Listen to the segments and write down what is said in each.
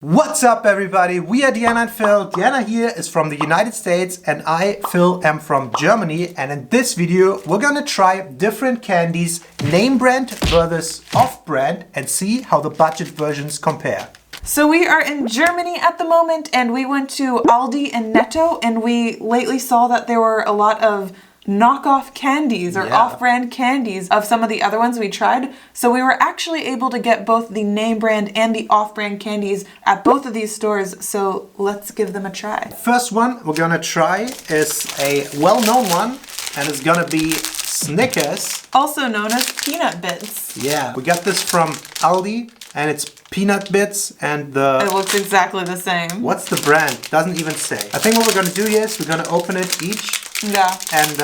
What's up everybody, we are Diana and Phil. Diana here is from the United States and I, Phil, am from Germany, and in this video we're gonna try different candies, name brand versus off-brand, and see how the budget versions compare. So we are in Germany at the moment and we went to Aldi and Netto and we lately saw that there were a lot of knockoff candies or off-brand candies of some of the other ones we tried. So we were actually able to get both the name brand and the off-brand candies at both of these stores. So let's give them a try. First one we're gonna try is a well-known one, and it's gonna be Snickers. Also known as peanut bits. Yeah, we got this from Aldi and it's peanut bits, and It looks exactly the same. what's the brand? Doesn't even say. I think what we're gonna do here is we're gonna open it each. Yeah. And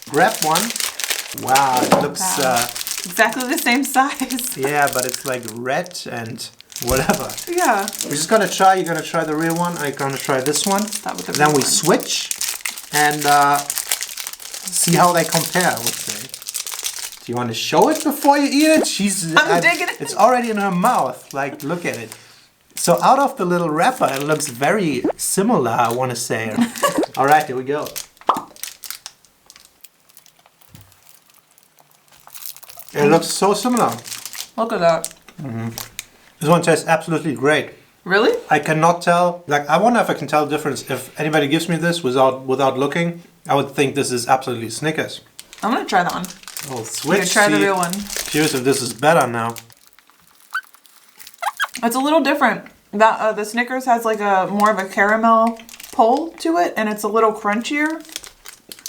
grab one. Wow, it looks exactly the same size. yeah, but it's like red and whatever. Yeah. We're just gonna try. You're gonna try the real one. I'm gonna try this one. Start with the Then real we one. switch and see how they compare. I would say. Do you want to show it before you eat it? I'm digging it. It's already in her mouth. Like, look at it. So out of the little wrapper, it looks very similar, I want to say. All right, here we go. It looks so similar. Look at that. This one tastes absolutely great. Really? I cannot tell. Like, I wonder if I can tell the difference. If anybody gives me this without looking, I would think this is absolutely Snickers. I'm gonna try that one. Oh, switch. Here, try the real one. Curious if this is better now. It's a little different. That the Snickers has like a more of a caramel pull to it, and it's a little crunchier.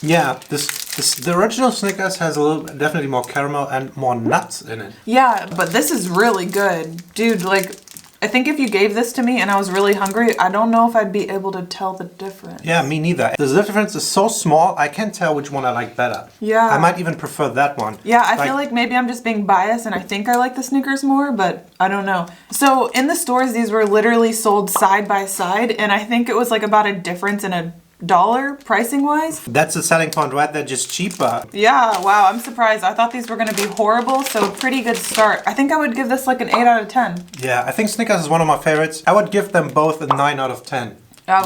Yeah, the original Snickers has a little, definitely more caramel and more nuts in it. Yeah, but this is really good, dude. Like, I think if you gave this to me and I was really hungry, I don't know if I'd be able to tell the difference. Yeah, me neither. The difference is so small, I can't tell which one I like better. Yeah. I might even prefer that one. Yeah, I feel like maybe I'm just being biased and I think I like the Snickers more, but I don't know. So in the stores, these were literally sold side by side, and I think it was like about a difference in $1 pricing wise. That's the selling point, right? They're just cheaper. Yeah, wow, I'm surprised. I thought these were gonna be horrible, so pretty good start. I think I would give this like an 8 out of 10. Yeah, I think Snickers is one of my favorites. I would give them both a 9 out of 10.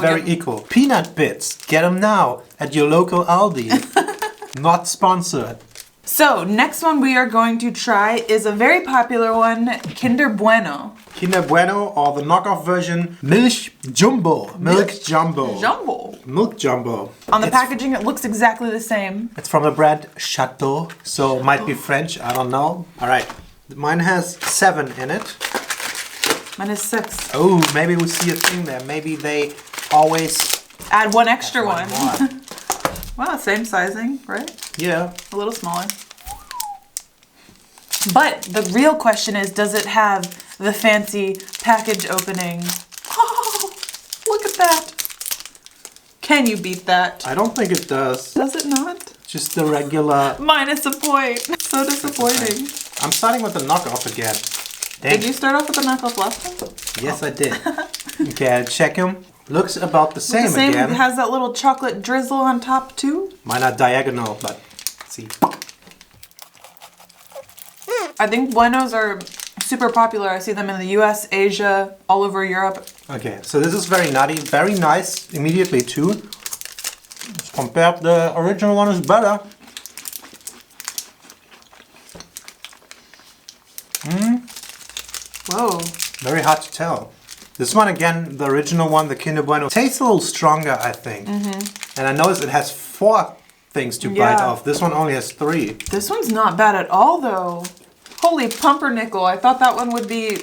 Very equal. Peanut bits, get them now at your local Aldi. Not sponsored. So, next one we are going to try is a very popular one, Kinder Bueno. Kinder Bueno, or the knockoff version, Milk Jumbo. Milk Jumbo. Jumbo. Milk Jumbo. On the packaging, it looks exactly the same. It's from the brand Chateau, so might be French, I don't know. All right, mine has 7 in it. Mine is 6. Oh, maybe we see a thing there. Maybe they always Add one extra one one. more. Wow, same sizing, right? Yeah. A little smaller. But the real question is, does it have the fancy package opening? Oh, look at that. Can you beat that? I don't think it does. Does it not? Just the regular. Minus a point. So disappointing. I'm starting with the knockoff again. Dang. Did you start off with the knockoff last time? Yes, I did. Okay, I'll check him. Looks about the same, again. It has that little chocolate drizzle on top too. Mine are diagonal, but let's see. I think Buenos are super popular. I see them in the US, Asia, all over Europe. Okay, so this is very nutty, very nice immediately too. Compared the original one is better. Whoa. Very hard to tell. This one again, the original one, the Kinder Bueno, tastes a little stronger, I think. And I noticed it has 4 things to bite off. This one only has 3. This one's not bad at all though. Holy pumpernickel. I thought that one would be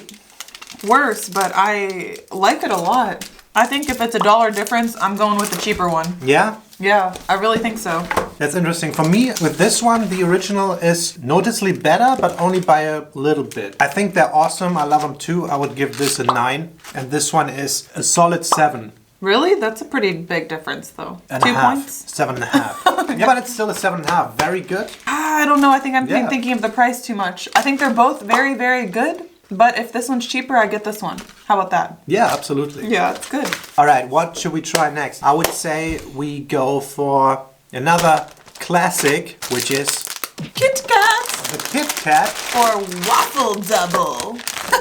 worse, but I like it a lot. I think if it's $1 difference, I'm going with the cheaper one. Yeah? Yeah, I really think so. That's interesting. For me, with this one, the original is noticeably better, but only by a little bit. I think they're awesome. I love them too. I would give this a 9. And this one is a solid 7. Really? That's a pretty big difference though. And 2 a half. points? 7.5. Yeah, but it's still a 7.5. Very good. I don't know. I think I'm thinking of the price too much. I think they're both very, very good. But if this one's cheaper, I get this one. How about that? Yeah, absolutely. Yeah, it's good. All right, what should we try next? I would say we go for another classic, which is KitKat the KitKat. or waffle double.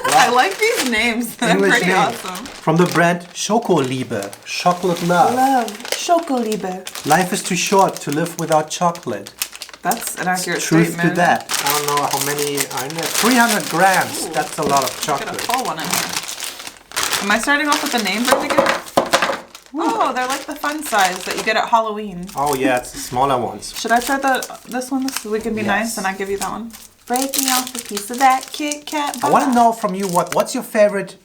I like these names. They're English pretty name. awesome. From the brand Schokoliebe, chocolate love. Love. Schokoliebe. Life is too short to live without chocolate. That's an accurate Truth statement. to that. I don't know how many are in there. 300 grams. Ooh. That's a lot of Got a chocolate. full one in here. Am I starting off with the name brand again? Oh, they're like the fun size that you get at Halloween. Oh yeah, it's the smaller ones. Should I try this one so we can be nice and I give you that one? Break me off a piece of that KitKat bar. I want to know from you what's your favorite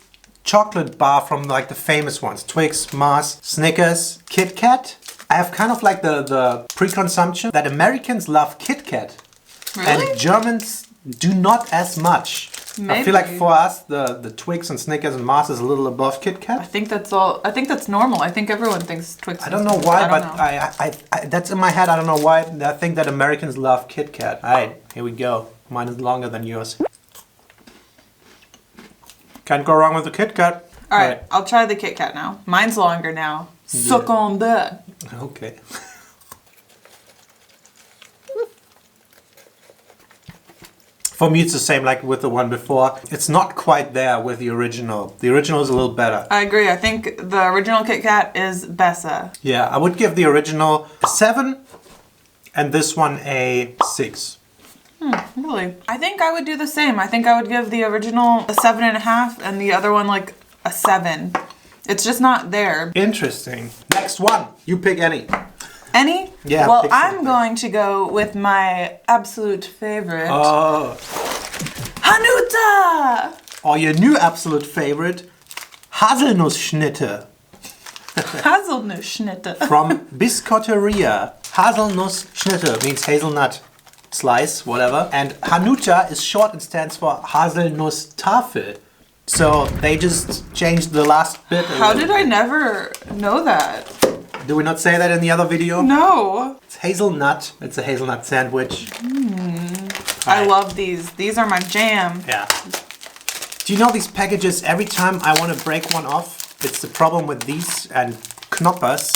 chocolate bar from like the famous ones? Twix, Mars, Snickers, KitKat. I have kind of like the pre-consumption that Americans love KitKat. Really? And Germans do not as much. Maybe. I feel like for us, the Twix and Snickers and Mars is a little above KitKat. I think that's all. I think that's normal. I think everyone thinks Twix. I don't know why, but I that's in my head. I don't know why. I think that Americans love KitKat. All right, here we go. Mine is longer than yours. Can't go wrong with the KitKat. All right, I'll try the KitKat now. Mine's longer now. Suck on that. Okay. For me, it's the same like with the one before. It's not quite there with the original. The original is a little better. I agree. I think the original KitKat is better. Yeah, I would give the original a 7 and this one a 6. Really? I think I would do the same. I think I would give the original a 7.5 and the other one like a 7. It's just not there. Interesting. Next one. You pick any. Any? Yeah. Well, I'm going to go with my absolute favorite. Oh. Hanuta! Or your new absolute favorite, Haselnussschnitte. Hazelnut From Biscotteria. Haselnussschnitte means hazelnut slice, whatever. And Hanuta is short and stands for Haselnusstafel. So they just changed the last bit. How did I never know that? Do we not say that in the other video? No. It's hazelnut. It's a hazelnut sandwich. I love these. These are my jam. Yeah. Do you know these packages, every time I want to break one off, it's the problem with these and Knoppers.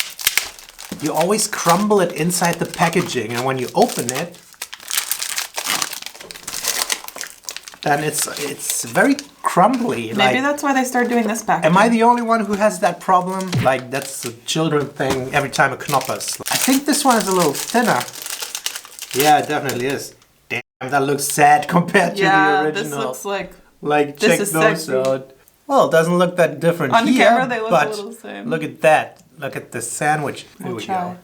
You always crumble it inside the packaging, and when you open it, then it's very crumbly. Maybe that's why they started doing this packaging. Am I the only one who has that problem? Like, that's a children thing every time a Knoppers. I think this one is a little thinner. Yeah, it definitely is. Damn, that looks sad compared to the original. This looks like check is those sexy. out. Well, it doesn't look that different On here, camera, they look but a little the same. Look at that. Look at the sandwich. Here We'll we try. go.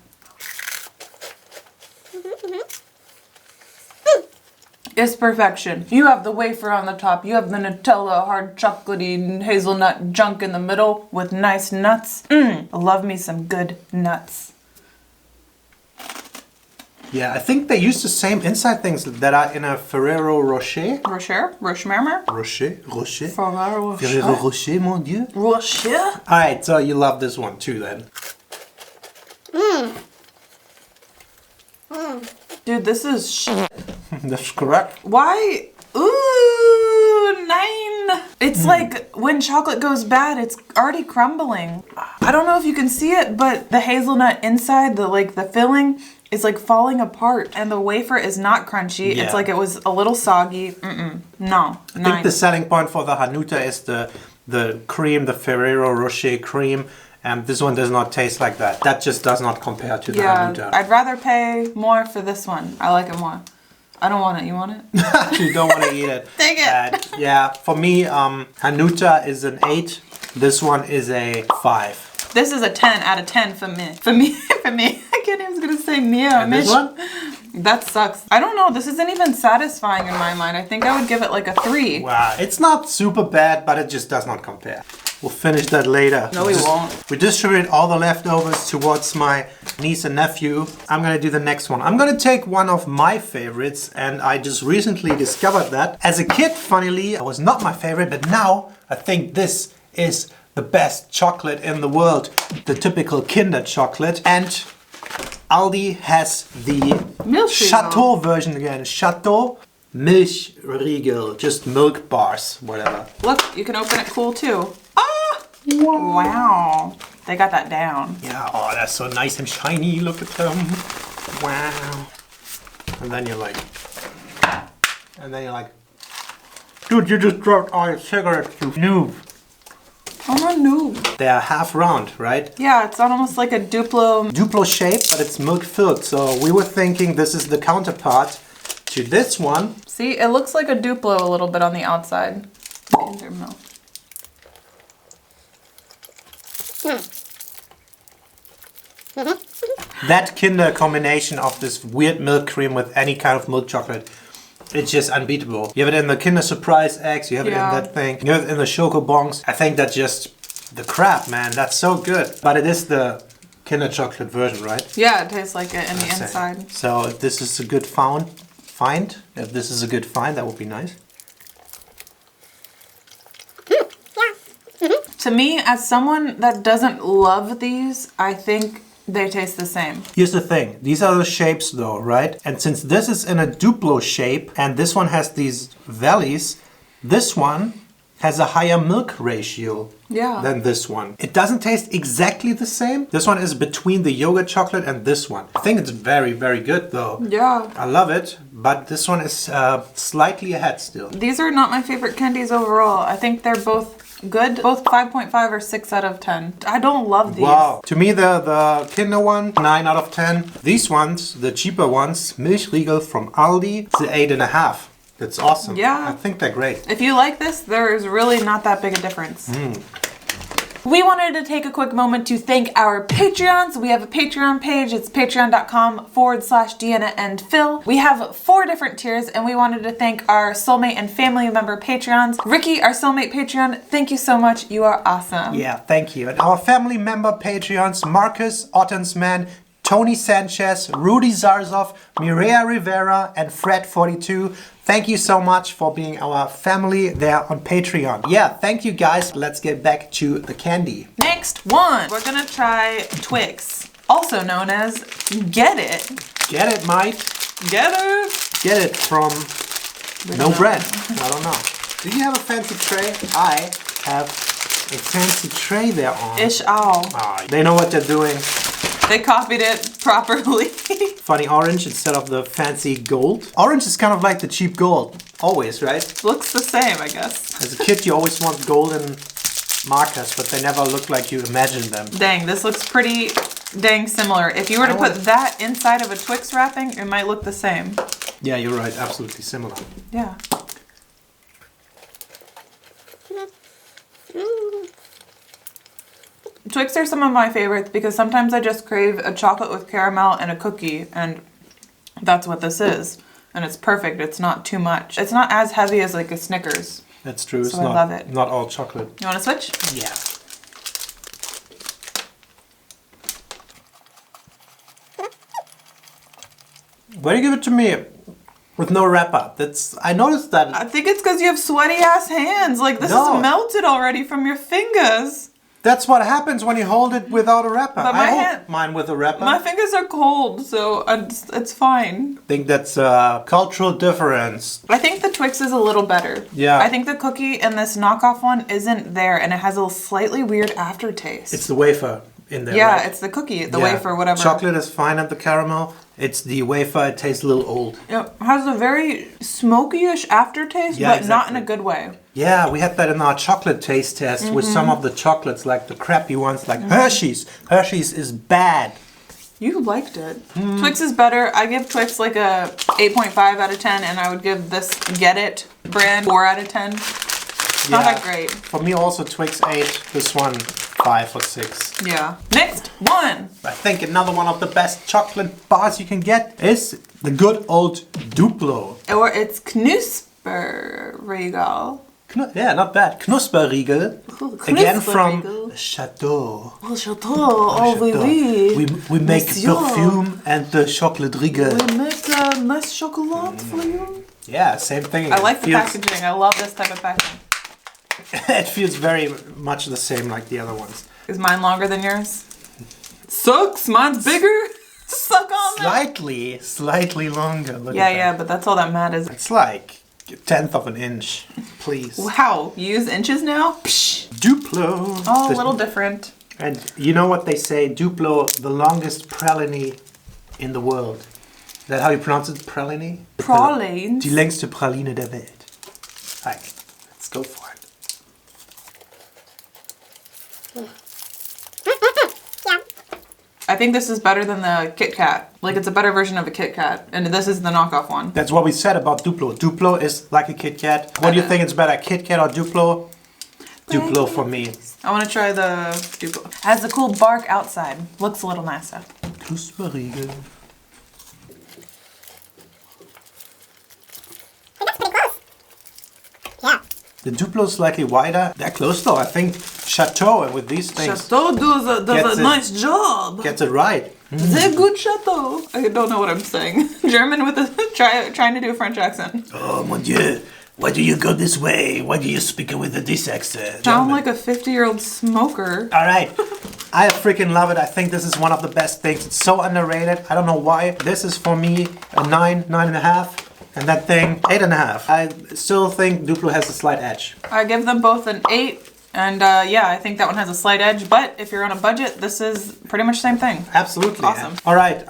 It's perfection. You have the wafer on the top. You have the Nutella, hard chocolatey hazelnut junk in the middle with nice nuts. Love me some good nuts. Yeah, I think they use the same inside things that are in a Ferrero Rocher. Rocher? Rochemermer? Rocher? Ferrero Ferrero Rocher? Rocher, mon dieu. Rocher? Alright, so you love this one too then. Dude, this is shit. That's correct. Why? Ooh, 9. It's like when chocolate goes bad, it's already crumbling. I don't know if you can see it, but the hazelnut inside, the filling, is like falling apart, and the wafer is not crunchy. Yeah. It's like it was a little soggy. No, 9. I think the selling point for the Hanuta is the cream, the Ferrero Rocher cream. And this one does not taste like that. That just does not compare to the Hanuta. I'd rather pay more for this one. I like it more. I don't want it. You want it? You don't want to eat it. Take it. Yeah, for me, Hanuta is an 8. This one is a 5. This is a 10 out of 10 for me. For me. I can't even gonna say me. And this one? That sucks. I don't know. This isn't even satisfying in my mind. I think I would give it like a 3. Wow, it's not super bad, but it just does not compare. We'll finish that later. No, we won't. We distribute all the leftovers towards my niece and nephew. I'm gonna do the next one. I'm gonna take one of my favorites, and I just recently discovered that. As a kid, funnily, it was not my favorite, but now I think this is the best chocolate in the world. The typical Kinder chocolate. And Aldi has the Chateau version again. Chateau Milchriegel, just milk bars, whatever. Look, you can open it cool too. Ah! Wow. They got that down. Yeah, oh, that's so nice and shiny. Look at them. Wow. And then you're like, Dude, you just dropped all your cigarettes, you noob. I'm a noob. They are half round, right? Yeah, it's almost like a Duplo. Duplo shape, but it's milk filled. So we were thinking this is the counterpart to this one. See, it looks like a Duplo a little bit on the outside. Kinder milk. That Kinder combination of this weird milk cream with any kind of milk chocolate, it's just unbeatable. You have it in the Kinder Surprise eggs, you have it in that thing, you have it in the Choco Bongs. I think that's just the crap, man. That's so good. But it is the Kinder chocolate version, right? Yeah, it tastes like it in the inside. So if this is a good find, if this is a good find, that would be nice. To me, as someone that doesn't love these, I think they taste the same. Here's the thing. These are the shapes though, right? And since this is in a Duplo shape and this one has these valleys, this one has a higher milk ratio than this one. It doesn't taste exactly the same. This one is between the yogurt chocolate and this one. I think it's very, very good though. Yeah. I love it, but this one is slightly ahead still. These are not my favorite candies overall. I think they're both good. Both 5.5 or 6 out of 10. I don't love these. Wow. To me, the Kinder one, 9 out of 10. These ones, the cheaper ones, Milchriegel from Aldi, it's 8.5. That's awesome. Yeah. I think they're great. If you like this, there is really not that big a difference. We wanted to take a quick moment to thank our Patreons. We have a Patreon page. It's patreon.com/Deanna and Phil. We have 4 different tiers, and we wanted to thank our soulmate and family member Patreons. Ricky, our soulmate Patreon, thank you so much. You are awesome. Yeah, thank you. And our family member Patreons, Marcus Ottensman, Tony Sanchez, Rudy Zarzov, Mireia Rivera, and Fred42. Thank you so much for being our family there on Patreon. Yeah, thank you guys. Let's get back to the candy. Next one, we're gonna try Twix, also known as Get It. Get it, mate. Get it. Get it from no bread. I don't know. Do you have a fancy tray? I have a fancy tray there on. Ish ow. They know what they're doing. They copied it properly. Funny orange instead of the fancy gold. Orange is kind of like the cheap gold. Always, right? Looks the same, I guess. As a kid, you always want golden markers, but they never look like you imagined them. Dang, this looks pretty dang similar. If you were to put that inside of a Twix wrapping, it might look the same. Yeah, you're right. Absolutely similar. Yeah. Twix are some of my favorites because sometimes I just crave a chocolate with caramel and a cookie, and that's what this is. And it's perfect. It's not too much. It's not as heavy as like a Snickers. That's true. So I love it. Not all chocolate. You want to switch? Yeah. Why do you give it to me with no wrapper? I noticed that. I think it's because you have sweaty ass hands. Like this is melted already from your fingers. That's what happens when you hold it without a wrapper. But I hold mine with a wrapper. My fingers are cold, so it's fine. I think that's a cultural difference. I think the Twix is a little better. Yeah. I think the cookie in this knockoff one isn't there, and it has a slightly weird aftertaste. It's the wafer in there, Yeah, right? It's the cookie, the wafer, whatever. Chocolate is fine at the caramel. It's the wafer, it tastes a little old. It has a very smoky-ish aftertaste, but not in a good way. Yeah, we had that in our chocolate taste test with some of the chocolates, like the crappy ones, like Hershey's. Hershey's is bad. You liked it. Twix is better. I give Twix like a 8.5 out of 10, and I would give this Get It brand 4 out of 10. Not that great. For me also Twix 8, this one 5 or 6. Yeah. Next one. I think another one of the best chocolate bars you can get is the good old Duplo. Or it's Knusperriegel. Yeah, not bad. Knusperriegel. Again from Chateau. Oh, Chateau. Oh, oui, oui. We make perfume and the chocolate riegel. We make nice chocolate for you. Yeah, same thing. I like the packaging. I love this type of packaging. It feels very much the same like the other ones. Is mine longer than yours? Sucks. Mine's bigger. Suck on that. Slightly longer. Look yeah, at that. but that's all that matters. It's like a 1/10 of an inch, please. Wow, you use inches now? Psh. Duplo. Oh, a little different. And you know what they say? Duplo, the longest praline in the world. Is that how you pronounce it? Praline? Pralines? Die längste Praline der Welt. Like, go for it. I think this is better than the KitKat. Like, it's a better version of a KitKat, and this is the knockoff one. That's what we said about Duplo. Duplo is like a KitKat. What do you think it's better, KitKat or Duplo? Duplo for me. I want to try the Duplo. Has the cool bark outside. Looks a little nicer. Knusperriegel. That's pretty close. Yeah. The Duplo is slightly wider. They're close though. I think Chateau with these things Chateau does a nice job. gets it right. The good Chateau. I don't know what I'm saying. German with a trying to do a French accent. Oh mon Dieu, why do you go this way? Why do you speak with this accent? Sound like a 50-year-old smoker. All right, I freaking love it. I think this is one of the best things. It's so underrated. I don't know why. This is for me a 9, 9.5. And that thing, 8.5. I still think Duplo has a slight edge. I give them both an 8. And yeah, I think that one has a slight edge. But if you're on a budget, this is pretty much the same thing. Absolutely. Awesome. All right.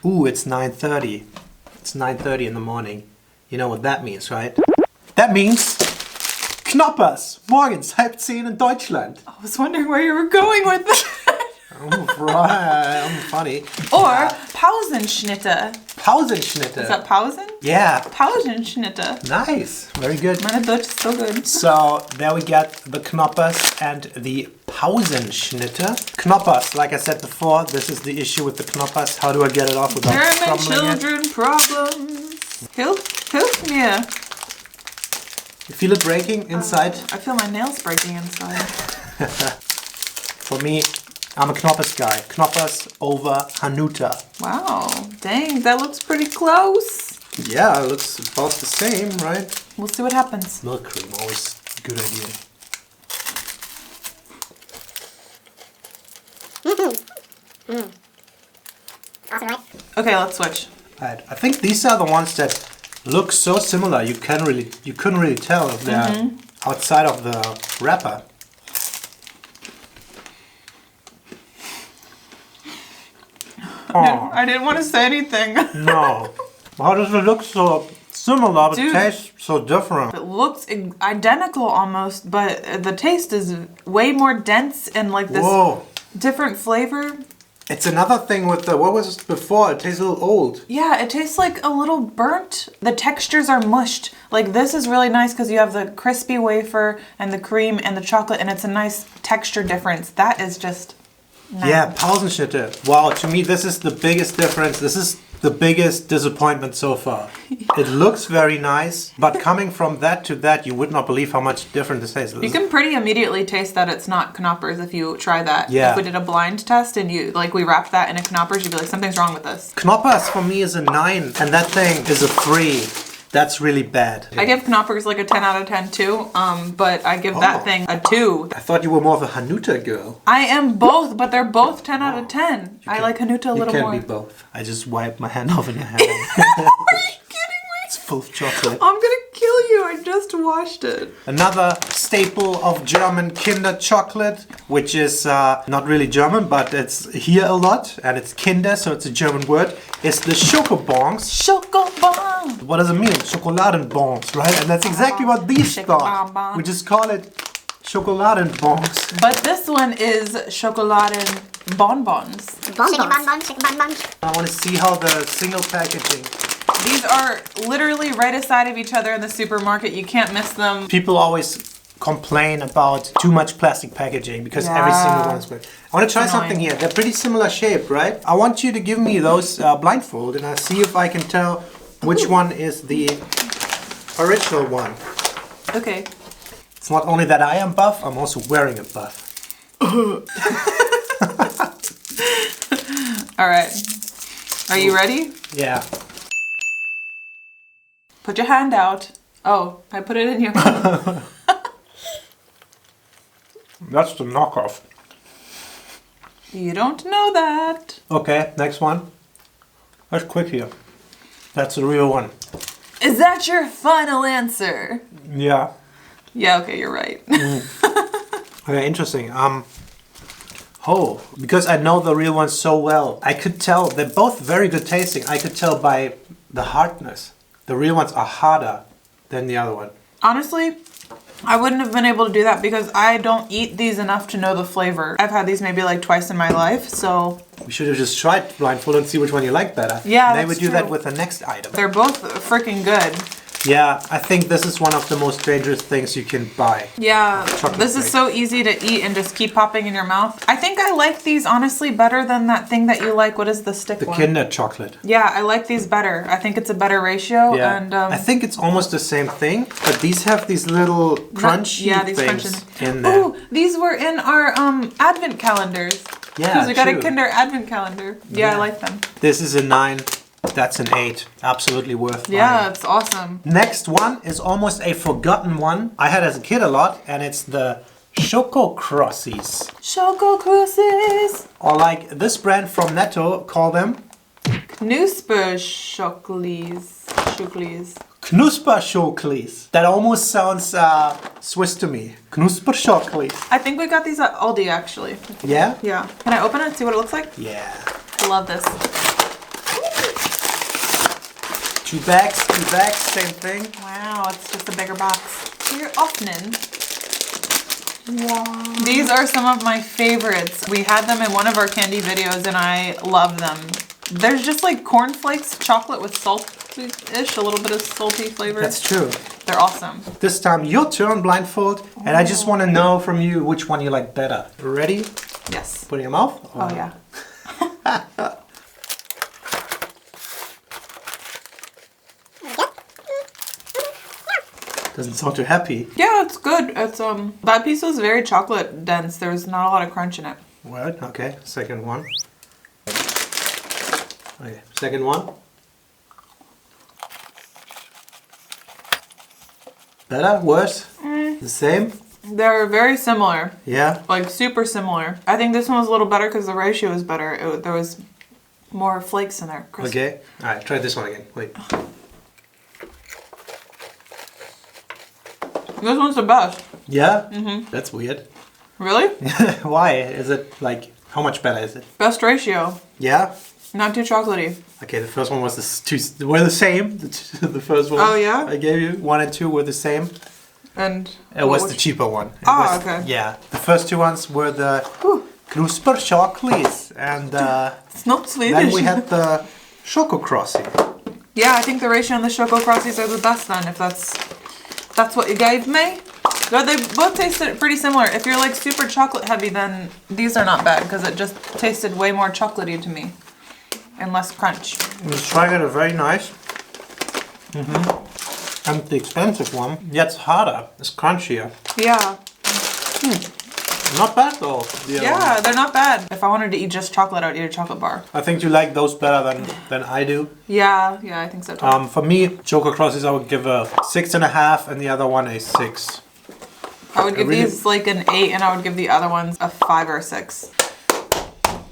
Ooh, it's 9:30. It's 9:30 in the morning. You know what that means, right? That means Knoppers. Morgens, 9:30 in Deutschland. I was wondering where you were going with that. Oh, right. I'm funny. Or Pausenschnitte. Pausenschnitte. Is that Pausen? Yeah. Pausenschnitte. Nice. Very good. Meine Deutsch is so good. So there we get the Knoppers and the Pausenschnitte. Knoppers, like I said before, this is the issue with the Knoppers. How do I get it off without German crumbling children problems. Hilf mir. You feel it breaking inside? I feel my nails breaking inside. For me, I'm a Knoppers guy. Knoppers over Hanuta. Wow. Dang, that looks pretty close. Yeah, it looks about the same, right? We'll see what happens. Milk cream, always a good idea. Awesome, right? Okay, let's switch. Right. I think these are the ones that look so similar. You couldn't really tell if they're outside of the wrapper. I didn't want to say anything. No. How does it look so similar but Dude. taste so different? It looks identical almost, but the taste is way more dense and like this Whoa. different flavor. It's another thing with the, what was it before? It tastes a little old. Yeah, it tastes like a little burnt. The textures are mushed. Like this is really nice because you have the crispy wafer and the cream and the chocolate and it's a nice texture difference. That is just nice. Yeah, Pausenschnitte. Wow, to me this is the biggest difference. This is the biggest disappointment so far. It looks very nice, but coming from that to that, you would not believe how much different this tastes. You can pretty immediately taste that it's not Knoppers if you try that. Yeah. If we did a blind test and we wrapped that in a Knoppers, you'd be like, something's wrong with this. Knoppers for me is a 9, and that thing is a 3. That's really bad. I give Knoppers like a 10 out of 10 too, but I give that thing a 2. I thought you were more of a Hanuta girl. I am both, but they're both 10 out of 10. I like Hanuta a little more. You can be both. I just wiped my hand off in your hand. Are you kidding me? It's full of chocolate. I'm gonna kill you. I just washed it. Another staple of German Kinder chocolate, which is not really German, but it's here a lot, and it's Kinder, so it's a German word, is the Schokobons. Schokobon. What does it mean? Schokoladenbons, right? And that's exactly what these thought. Schokobon. We just call it Schokoladenbons. But this one is Schokoladen bonbons. Bonbons. Chicken bonbons. I want to see how the single packaging. These are literally right aside of each other in the supermarket. You can't miss them. People always complain about too much plastic packaging because every single one is good. I want to try something here. They're pretty similar shape, right? I want you to give me those blindfold and I'll see if I can tell which one is the original one. Okay. It's not only that I am buff, I'm also wearing a buff. All right. Are you ready? Yeah. Put your hand out. Oh, I put it in your hand. That's the knockoff. You don't know that. Okay, next one. That's quick here. That's the real one. Is that your final answer? Yeah. Yeah, okay, you're right. Okay, interesting. Oh, because I know the real ones so well, I could tell they're both very good tasting. I could tell by the hardness. The real ones are harder than the other one. Honestly, I wouldn't have been able to do that because I don't eat these enough to know the flavor. I've had these maybe like twice in my life, so... We should have just tried blindfold and see which one you like better. Yeah, Maybe we do true. that with the next item. They're both freaking good. Yeah, I think this is one of the most dangerous things you can buy. Yeah, Chocolate this is flake. so easy to eat and just keep popping in your mouth. I think I like these honestly better than that thing that you like. What is the stick The one? Kinder chocolate. Yeah, I like these better. I think it's a better ratio. Yeah, And I think it's almost the same thing, but these have these little crunchy these things crunches. in there. Oh, these were in our advent calendars. Yeah, Because we got a true. Kinder advent calendar. Yeah, I like them. This is a 9. That's an 8. Absolutely worth buying. Yeah, it's awesome. Next one is almost a forgotten one I had as a kid a lot, and it's the Choco Crossies. Choco Crossies. Or like this brand from Netto call them Knoppers Chocolies. Chocolies. Knusper Chocolies. That almost sounds Swiss to me. Knusper Chocolies. I think we got these at Aldi actually. Yeah? Yeah. Can I open it and see what it looks like? Yeah. I love this. 2 bags, same thing. Wow, it's just a bigger box. You're opening. Wow. These are some of my favorites. We had them in one of our candy videos and I love them. There's just like cornflakes, chocolate with salt-ish, a little bit of salty flavor. That's true. They're awesome. This time your turn, blindfold, and I just want to know from you which one you like better. Ready? Yes. Put it in your mouth? Oh yeah. Doesn't sound too happy. Yeah, it's good. It's that piece was very chocolate dense. There's not a lot of crunch in it. Word. Okay. Second one. Okay. Second one. Better? Worse? The same? They're very similar. Yeah? Like super similar. I think this one was a little better because the ratio is better. There was more flakes in there. Crisp. Okay. Alright, try this one again. Wait. This one's the best. Yeah? That's weird. Really? Why? Is it like, how much better is it? Best ratio. Yeah? Not too chocolatey. Okay, the first one was were the same. The first one Oh, yeah? I gave you, 1 and 2 were the same. And It was the cheaper one. It Oh, was- okay. Yeah, the first 2 ones were the Knusper Chocolies, and it's not Swedish. then we had the Choco Crossie. Yeah, I think the ratio on the Choco Crossies are the best then, if that's what you gave me. But they both tasted pretty similar. If you're like super chocolate heavy, then these are not bad because it just tasted way more chocolatey to me and less crunch. Let's try it. Very nice. And the expensive one, yeah, it's harder. It's crunchier. Yeah. Not bad though. The other one. Yeah, they're not bad. If I wanted to eat just chocolate, I would eat a chocolate bar. I think you like those better than I do. Yeah, I think so too. For me, Choco Crossies I would give a 6.5, and the other one a 6. I would give really- these like an 8 and I would give the other ones a 5 or a 6.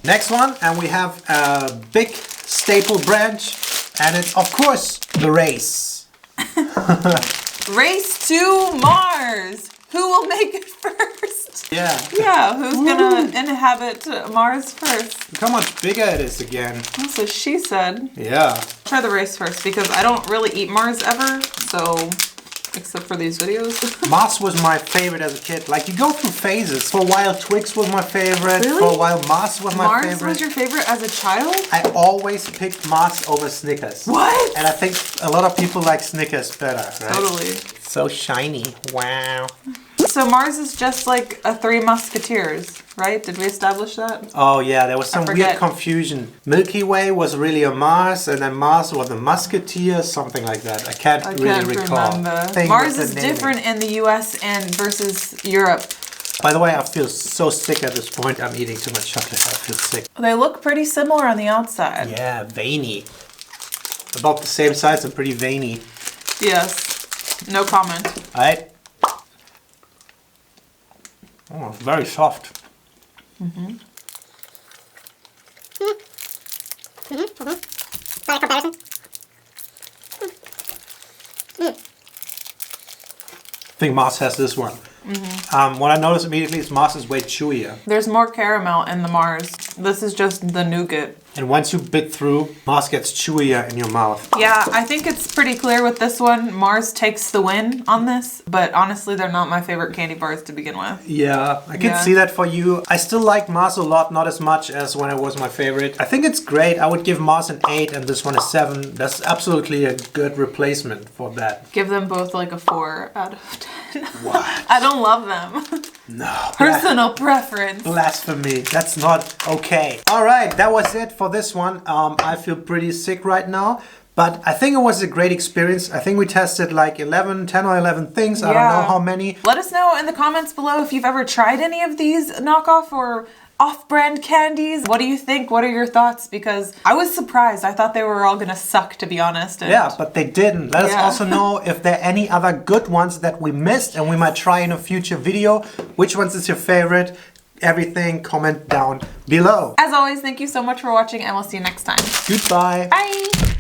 Next one, and we have a big staple branch, and it's of course the race. Race to Mars! Who will make it first? Yeah. Yeah, who's gonna inhabit Mars first? Look how much bigger it is again. That's what she said. Yeah. Try the race first because I don't really eat Mars ever, so except for these videos. Mars was my favorite as a kid. Like you go through phases. For a while Twix was my favorite. Really? For a while Mars was my Mars favorite. was your favorite as a child? I always picked Mars over Snickers. What? And I think a lot of people like Snickers better, right? Totally. So shiny. Wow. So Mars is just like a Three Musketeers, right? Did we establish that? Oh yeah, there was some weird forget. confusion. Milky Way was really a Mars, and then Mars was a Musketeer, something like that. I can't really recall. remember. Thing Mars with is the naming. different in the US and versus Europe. By the way, I feel so sick at this point. I'm eating too much chocolate. I feel sick. They look pretty similar on the outside. Yeah, veiny. About the same size and pretty veiny. Yes. No comment. Alright. Oh, very soft. Is that a comparison? I think Mars has this one. What I noticed immediately is Mars is way chewier. There's more caramel in the Mars. This is just the nougat. And once you bit through, Mars gets chewier in your mouth. Yeah, I think it's pretty clear with this one. Mars takes the win on this, but honestly, they're not my favorite candy bars to begin with. Yeah, I can see that for you. I still like Mars a lot, not as much as when it was my favorite. I think it's great. I would give Mars an 8 and this one a 7. That's absolutely a good replacement for that. Give them both like a 4 out of 10. What? I don't love them. No. Personal preference. Blasphemy. That's not okay. All right, that was it for this one. I feel pretty sick right now. But I think it was a great experience. I think we tested like 10 or 11 things. I don't know how many. Let us know in the comments below if you've ever tried any of these knockoff or off-brand candies. What do you think? What are your thoughts? Because I was surprised. I thought they were all gonna suck, to be honest. Yeah, but they didn't. Let us also know if there are any other good ones that we missed and we might try in a future video. Which ones is your favorite? Everything, comment down below. As always, thank you so much for watching and we'll see you next time. Goodbye. Bye.